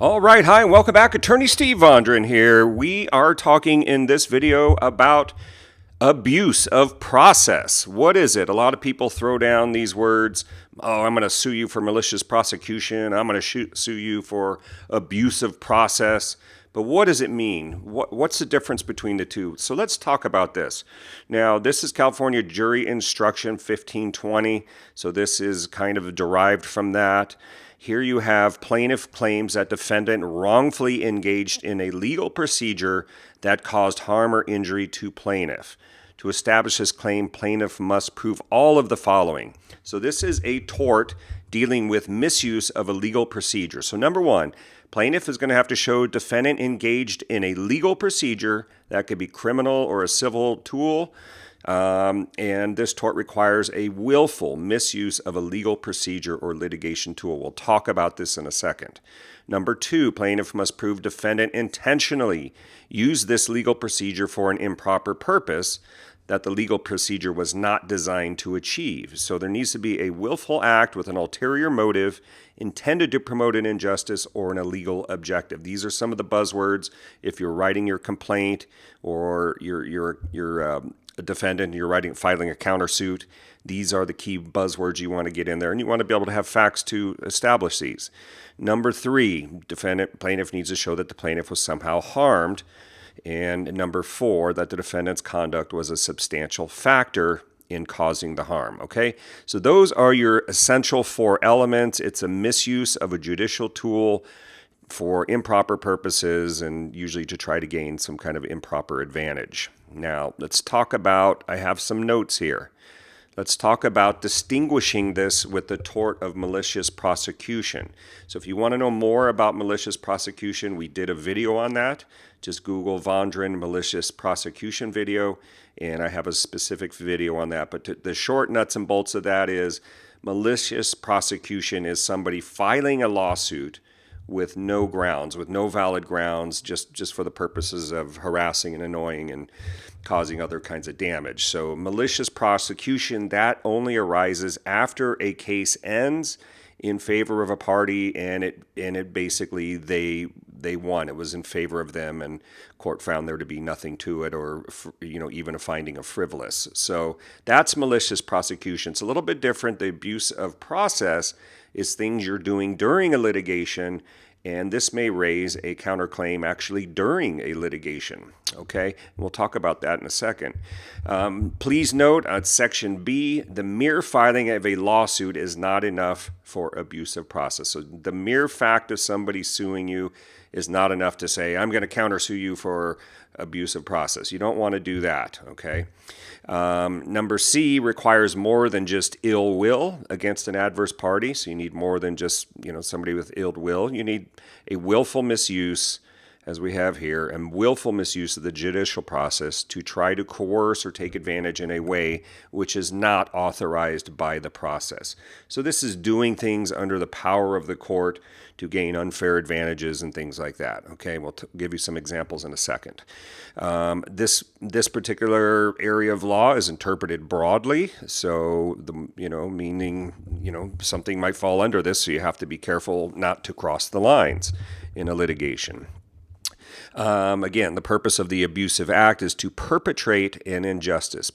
All right, hi, and welcome back. Attorney Steve Vondran here. We are talking in this video about abuse of process. What is it? A lot of people throw down these words. Oh, I'm going to sue you for malicious prosecution. I'm going to sue you for abuse of process. But what does it mean? What's the difference between the two? So let's talk about this. Now, this is California Jury Instruction 1520. So this is kind of derived from that. Here you have plaintiff claims that defendant wrongfully engaged in a legal procedure that caused harm or injury to plaintiff. To establish this claim, plaintiff must prove all of the following. So this is a tort dealing with misuse of a legal procedure. So number one, plaintiff is going to have to show defendant engaged in a legal procedure that could be criminal or a civil tool. And this tort requires a willful misuse of a legal procedure or litigation tool. We'll talk about this in a second. Number two, plaintiff must prove defendant intentionally used this legal procedure for an improper purpose that the legal procedure was not designed to achieve. So there needs to be a willful act with an ulterior motive intended to promote an injustice or an illegal objective. These are some of the buzzwords. If you're writing your complaint or you're a defendant, you're filing a countersuit, these are the key buzzwords you want to get in there, and you want to be able to have facts to establish these. Number three, plaintiff needs to show that the plaintiff was somehow harmed. And number four, that the defendant's conduct was a substantial factor in causing the harm. Okay, so those are your essential four elements. It's a misuse of a judicial tool for improper purposes and usually to try to gain some kind of improper advantage. Now, let's talk about, I have some notes here. Let's talk about distinguishing this with the tort of malicious prosecution. So if you want to know more about malicious prosecution, we did a video on that. Just Google Vondran malicious prosecution video, and I have a specific video on that. But the short nuts and bolts of that is malicious prosecution is somebody filing a lawsuit with no grounds, with no valid grounds, just for the purposes of harassing and annoying and causing other kinds of damage. So malicious prosecution, that only arises after a case ends in favor of a party and it basically they won. It was in favor of them and court found there to be nothing to it or even a finding of frivolous. So that's malicious prosecution. It's a little bit different. The abuse of process is things you're doing during a litigation, and this may raise a counterclaim actually during a litigation. Okay, we'll talk about that in a second. Please note on Section B, the mere filing of a lawsuit is not enough for abuse of process. So the mere fact of somebody suing you is not enough to say, I'm going to countersue you for abuse of process. You don't want to do that, okay? Number C requires more than just ill will against an adverse party. So you need more than just, somebody with ill will. You need a willful misuse, as we have here, and willful misuse of the judicial process to try to coerce or take advantage in a way which is not authorized by the process. So this is doing things under the power of the court to gain unfair advantages and things like that. Okay, we'll give you some examples in a second. This particular area of law is interpreted broadly, so meaning something might fall under this, so you have to be careful not to cross the lines in a litigation. Again, the purpose of the abusive act is to perpetrate an injustice,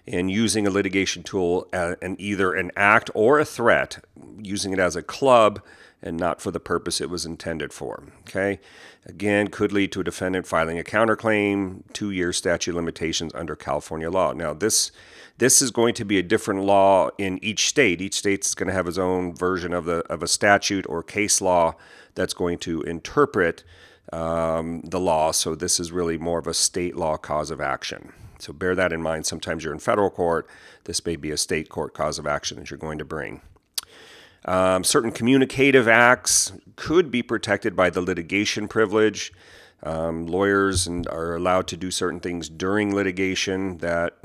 and using a litigation tool and either an act or a threat, using it as a club and not for the purpose it was intended for. Okay, again, could lead to a defendant filing a counterclaim, 2-year statute of limitations under California law. Now, this is going to be a different law in each state. Each state is going to have its own version of a statute or case law that's going to interpret the law. So this is really more of a state law cause of action. So bear that in mind. Sometimes you're in federal court. This may be a state court cause of action that you're going to bring. Certain communicative acts could be protected by the litigation privilege. Lawyers are allowed to do certain things during litigation that,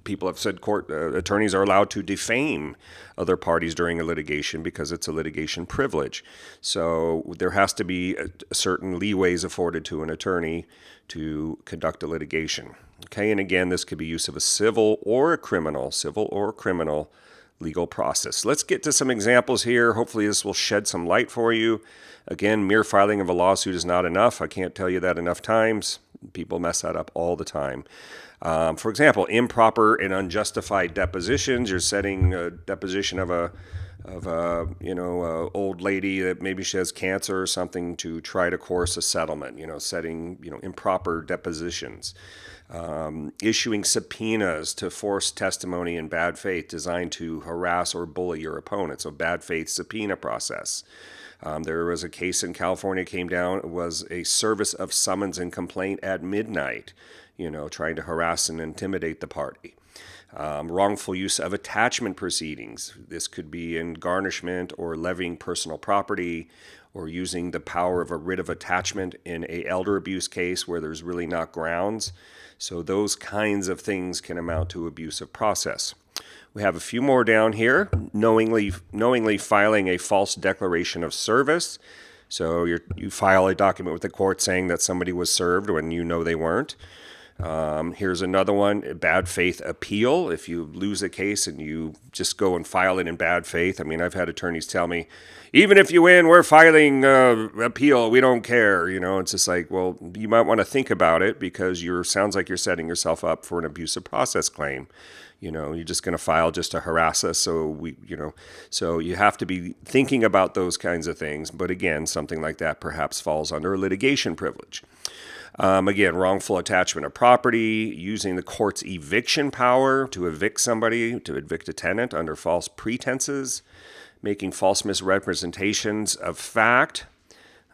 people have said attorneys are allowed to defame other parties during a litigation because it's a litigation privilege. So there has to be certain leeways afforded to an attorney to conduct a litigation. Okay, and again, this could be use of a civil or criminal legal process. Let's get to some examples here. Hopefully this will shed some light for you. Again, mere filing of a lawsuit is not enough. I can't tell you that enough times. People mess that up all the time. For example, improper and unjustified depositions. You're setting a deposition of a old lady that maybe she has cancer or something to try to coerce a settlement. Setting improper depositions. Issuing subpoenas to force testimony in bad faith designed to harass or bully your opponent. So bad faith subpoena process. There was a case in California came down. It was a service of summons and complaint at midnight, trying to harass and intimidate the party. Wrongful use of attachment proceedings. This could be in garnishment or levying personal property or using the power of a writ of attachment in a elder abuse case where there's really not grounds. So those kinds of things can amount to abuse of process. We have a few more down here. Knowingly filing a false declaration of service. So you file a document with the court saying that somebody was served when you know they weren't. Here's another one, bad faith appeal. If you lose a case and you just go and file it in bad faith. I mean, I've had attorneys tell me, even if you win, we're filing appeal. We don't care. It's just like, well, you might want to think about it because sounds like you're setting yourself up for an abusive process claim. You're just going to file just to harass us. So so you have to be thinking about those kinds of things. But again, something like that perhaps falls under a litigation privilege. Again, wrongful attachment of property, using the court's eviction power to evict somebody, to evict a tenant under false pretenses, making false misrepresentations of fact.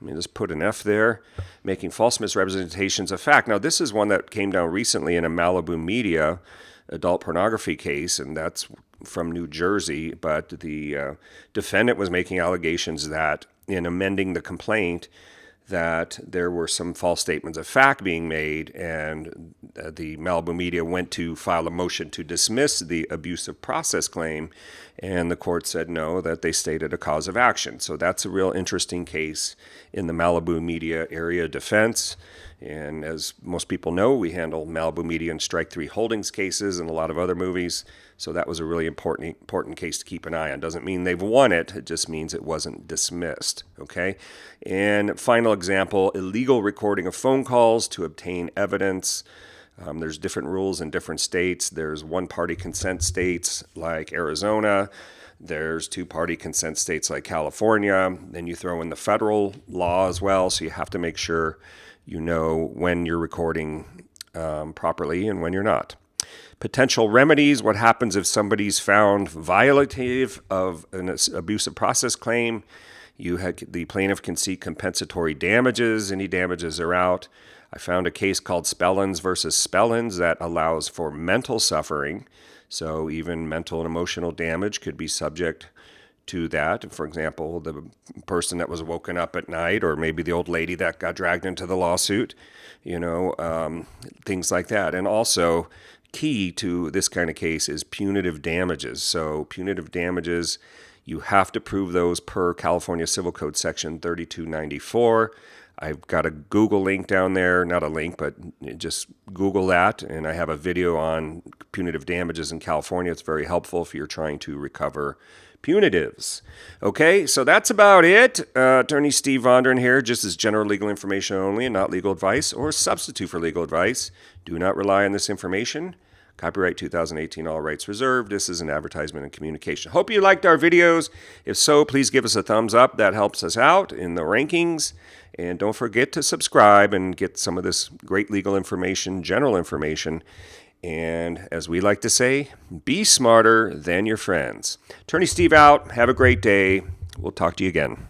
Let me just put an F there. Making false misrepresentations of fact. Now, this is one that came down recently in a Malibu Media adult pornography case, and that's from New Jersey. But the defendant was making allegations that in amending the complaint, that there were some false statements of fact being made, and the Malibu Media went to file a motion to dismiss the abusive process claim, and the court said no, that they stated a cause of action. So that's a real interesting case in the Malibu Media area defense. And as most people know, we handle Malibu Media and Strike 3 Holdings cases and a lot of other movies. So that was a really important case to keep an eye on. Doesn't mean they've won it. It just means it wasn't dismissed. Okay. And final example, illegal recording of phone calls to obtain evidence. There's different rules in different states. There's one-party consent states like Arizona. There's two-party consent states like California. Then you throw in the federal law as well. So you have to make sure you know when you're recording properly and when you're not. Potential remedies, what happens if somebody's found violative of an abusive process claim? The plaintiff can seek compensatory damages. Any damages are out. I found a case called Spellins versus Spellins that allows for mental suffering. So even mental and emotional damage could be subject to that. For example, the person that was woken up at night, or maybe the old lady that got dragged into the lawsuit, things like that. And also, key to this kind of case is punitive damages. So punitive damages, you have to prove those per California Civil Code Section 3294. I've got a Google link down there, not a link, but just Google that, and I have a video on punitive damages in California. It's very helpful if you're trying to recover punitives. Okay, so that's about it. Attorney Steve Vondran here, just as general legal information only and not legal advice or substitute for legal advice. Do not rely on this information. Copyright 2018, all rights reserved. This is an advertisement and communication. Hope you liked our videos. If so, please give us a thumbs up. That helps us out in the rankings. And don't forget to subscribe and get some of this great legal information, general information. And as we like to say, be smarter than your friends. Attorney Steve out. Have a great day. We'll talk to you again.